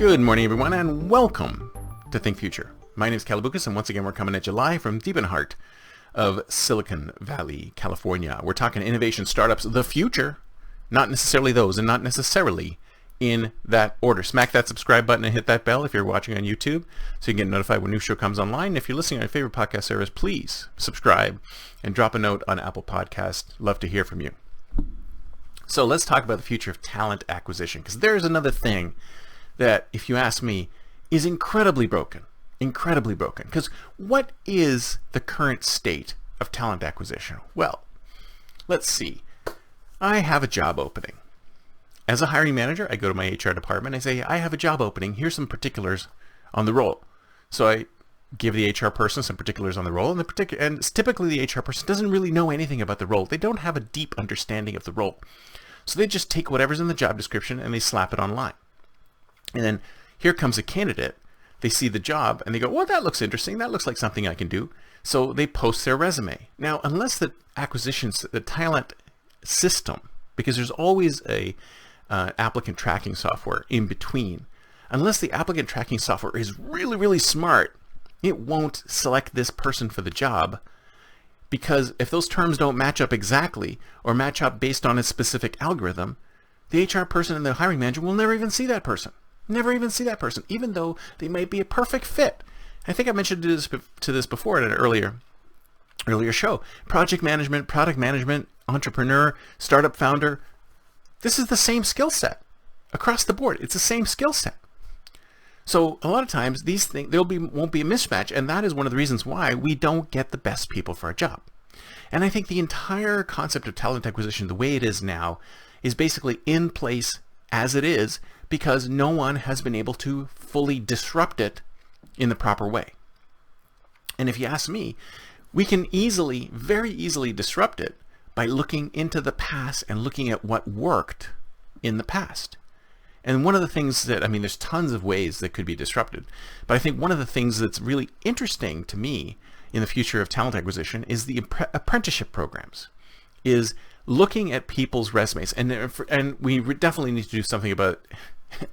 Good morning, everyone, and welcome to Think Future. My name is Calabucas, and once again, we're coming at you live from deep in the heart of Silicon Valley, California. We're talking innovation, startups, the future, not necessarily those, and not necessarily in that order. Smack that subscribe button and hit that bell if you're watching on YouTube so you can get notified when a new show comes online. If you're listening on your favorite podcast service, please subscribe and drop a note on Apple Podcasts. Love to hear from you. So let's talk about the future of talent acquisition, because there's another thing that, if you ask me, is incredibly broken. Because what is the current state of talent acquisition? Well, let's see. I have a job opening. As a hiring manager, I go to my HR department. I say, I have a job opening. Here's some particulars on the role. So I give the HR person some particulars on the role, and typically the HR person doesn't really know anything about the role. They don't have a deep understanding of the role. So they just take whatever's in the job description and they slap it online. And then here comes a candidate. They see the job and they go, well, that looks interesting. That looks like something I can do. So they post their resume. Now, unless the talent system, because there's always a applicant tracking software in between, unless the applicant tracking software is really, really smart, it won't select this person for the job, because if those terms don't match up exactly or match up based on a specific algorithm, the HR person and the hiring manager will never even see that person. Even though they might be a perfect fit. I think I mentioned this before in an earlier show. Project management, product management, entrepreneur, startup founder. This is the same skill set across the board. It's the same skill set. So a lot of times these things, won't be a mismatch, and that is one of the reasons why we don't get the best people for a job. And I think the entire concept of talent acquisition, the way it is now, is basically in place as it is because no one has been able to fully disrupt it in the proper way. And if you ask me, we can very easily disrupt it by looking into the past and looking at what worked in the past. And one of the things there's tons of ways that could be disrupted, but I think one of the things that's really interesting to me in the future of talent acquisition is the apprenticeship programs, is looking at people's resumes. And we definitely need to do something about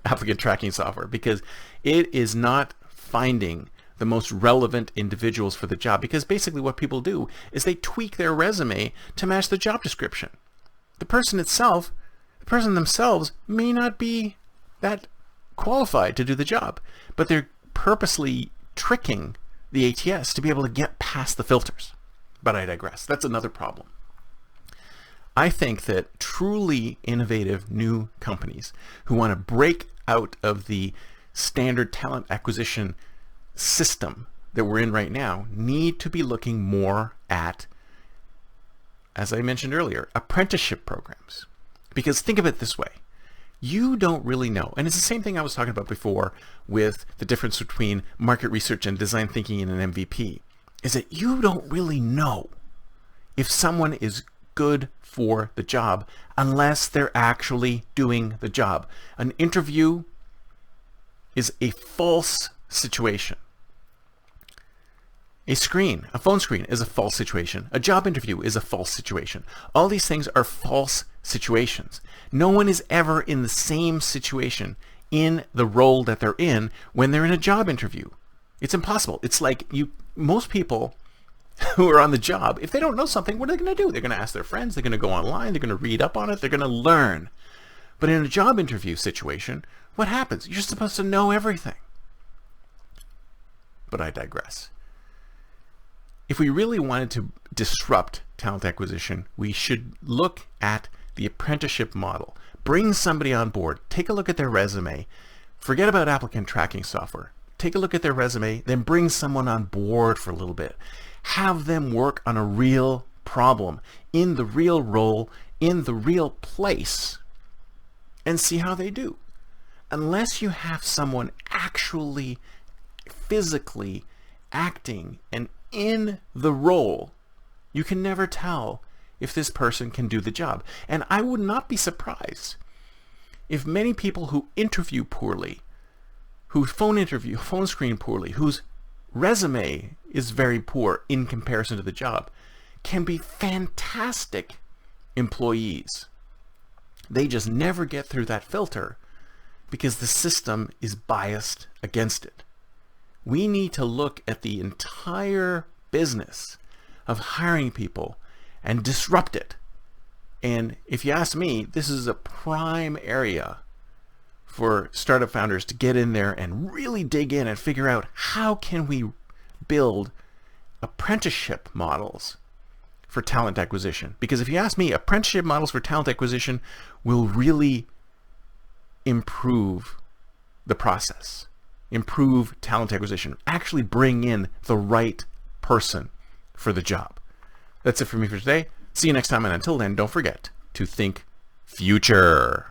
applicant tracking software, because it is not finding the most relevant individuals for the job, because basically what people do is they tweak their resume to match the job description. The person themselves may not be that qualified to do the job, but they're purposely tricking the ATS to be able to get past the filters. But I digress. That's another problem. I think that truly innovative new companies who want to break out of the standard talent acquisition system that we're in right now need to be looking more at, as I mentioned earlier, apprenticeship programs. Because think of it this way. You don't really know, and it's the same thing I was talking about before with the difference between market research and design thinking in an MVP, is that you don't really know if someone is good for the job unless they're actually doing the job. An interview is a false situation. A phone screen is a false situation. A job interview is a false situation. All these things are false situations. No one is ever in the same situation in the role that they're in when they're in a job interview. It's impossible. It's like most people who are on the job, if they don't know something, what are they going to do? They're going to ask their friends. They're going to go online. They're going to read up on it. They're going to learn. But in a job interview situation, what happens? You're supposed to know everything. But I digress. If we really wanted to disrupt talent acquisition, we should look at the apprenticeship model. Bring somebody on board. Take a look at their resume. Forget about applicant tracking software. Take a look at their resume, then bring someone on board for a little bit. Have them work on a real problem, in the real role, in the real place, and see how they do. Unless you have someone actually physically acting and in the role, you can never tell if this person can do the job. And I would not be surprised if many people who interview poorly, who phone screen poorly, whose resume is very poor in comparison to the job, can be fantastic employees. They just never get through that filter because the system is biased against it. We need to look at the entire business of hiring people and disrupt it. And if you ask me, this is a prime area for startup founders to get in there and really dig in and figure out how can we build apprenticeship models for talent acquisition. Because if you ask me, apprenticeship models for talent acquisition will really improve the process, improve talent acquisition, actually bring in the right person for the job. That's it for me for today. See you next time, and until then, don't forget to think future.